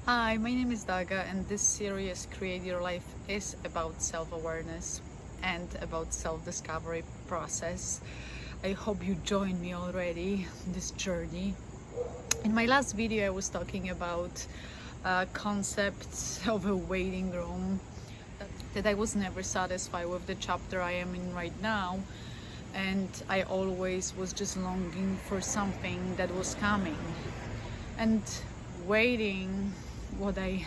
Hi, my name is Daga, and this series, Create Your Life, is about self-awareness and about self-discovery process. I hope you join me already in this journey. In my last video, I was talking about concepts of a waiting room, that I was never satisfied with the chapter I am in right now, and I always was just longing for something that was coming. And waiting, what I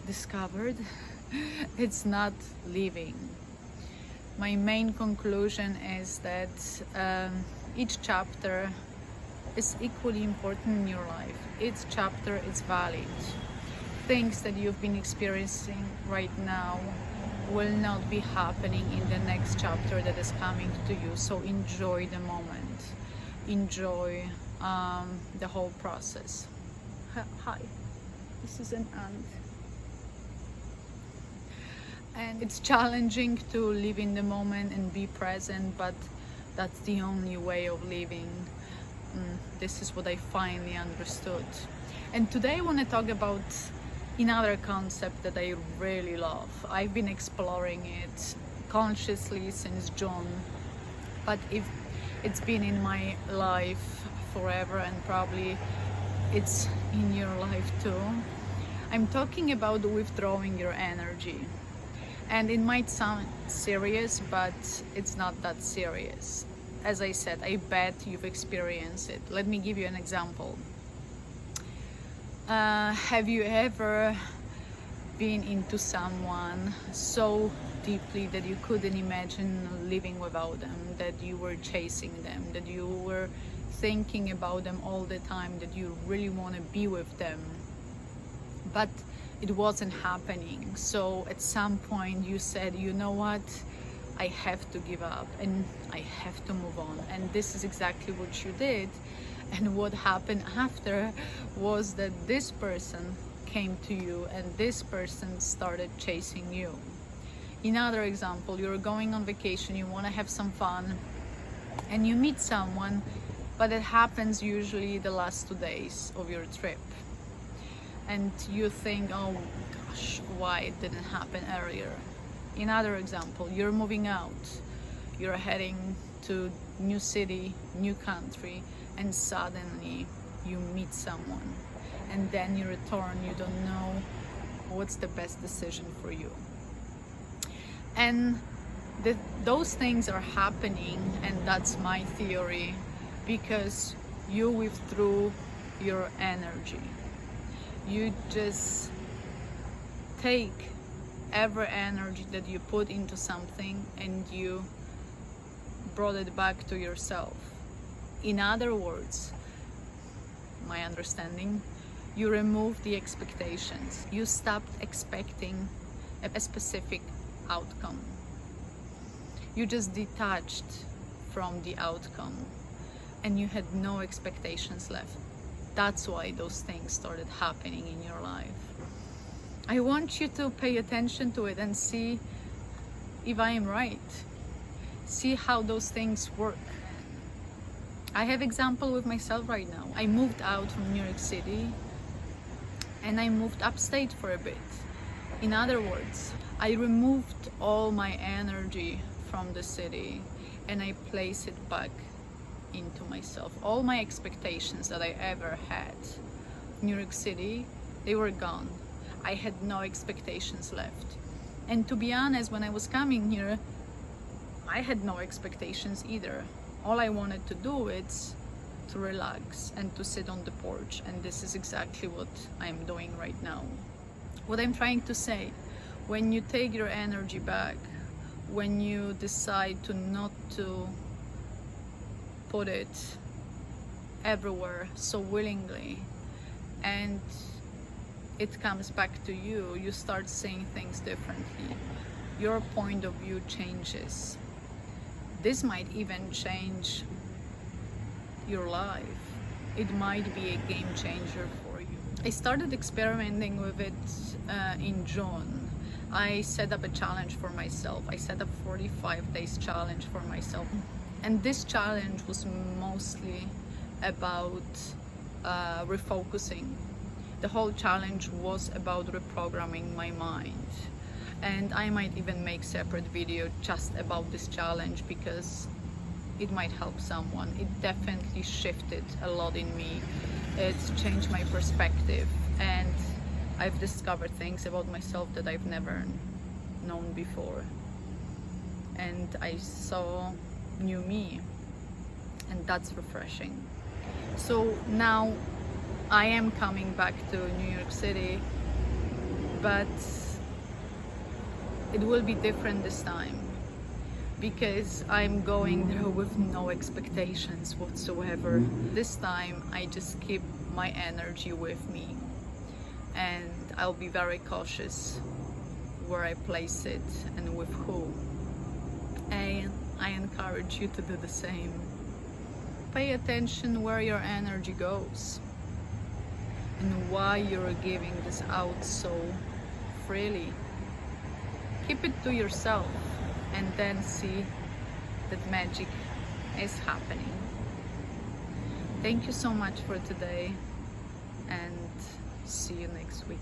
discovered, it's not living. My main conclusion is that each chapter is equally important in your life. Each chapter is valid. Things that you've been experiencing right now will not be happening in the next chapter that is coming to you. So enjoy the moment. Enjoy the whole process. Hi, this is an ant. And it's challenging to live in the moment and be present, but that's the only way of living. This is what I finally understood. And today I want to talk about another concept that I really love. I've been exploring it consciously since June, but if it's been in my life forever, and probably it's in your life too. I'm talking about withdrawing your energy. And it might sound serious, but it's not that serious. As I said, I bet you've experienced it. Let me give you an example. Have you ever been into someone so deeply that you couldn't imagine living without them, that you were chasing them, that you were thinking about them all the time, that you really want to be with them, but it wasn't happening? So at some point you said, you know what, I have to give up and I have to move on. And this is exactly what you did. And what happened after was that this person came to you and this person started chasing you. Another example, you're going on vacation, you want to have some fun, and you meet someone, but it happens usually the last 2 days of your trip. And you think, oh gosh, why it didn't happen earlier? Another example, you're moving out, you're heading to new city, new country, and suddenly you meet someone. And then you return, you don't know what's the best decision for you. And those things are happening, and that's my theory, because you withdrew your energy. You just take every energy that you put into something and you brought it back to yourself. In other words, my understanding, you removed the expectations. You stopped expecting a specific outcome. You just detached from the outcome and you had no expectations left. That's why those things started happening in your life. I want you to pay attention to it and see if I am right. See how those things work. I have example with myself right now. I moved out from New York City and I moved upstate for a bit. In other words, I removed all my energy from the city and I placed it back into myself. All my expectations that I ever had, New York City, they were gone. I had no expectations left. And to be honest, when I was coming here, I had no expectations either. All I wanted to do is to relax and to sit on the porch, and this is exactly what I'm doing right now. What I'm trying to say, when you take your energy back, when you decide to not to put it everywhere so willingly, and it comes back to you, you start seeing things differently. Your point of view changes. This might even change your life. It might be a game changer for you. I started experimenting with it in June. I set up a challenge for myself. I set up 45 days challenge for myself. And this challenge was mostly about refocusing, The whole challenge was about reprogramming my mind. And I might even make separate video just about this challenge because it might help someone. It definitely shifted a lot in me. It's changed my perspective, and I've discovered things about myself that I've never known before. And I saw new me, and that's refreshing. So now I am coming back to New York City, but it will be different this time because I'm going there with no expectations whatsoever. This time I just keep my energy with me, and I'll be very cautious where I place it and with who. And I encourage you to do the same. Pay attention where your energy goes and why you're giving this out so freely. Keep it to yourself and then see that magic is happening. Thank you so much for today, and see you next week.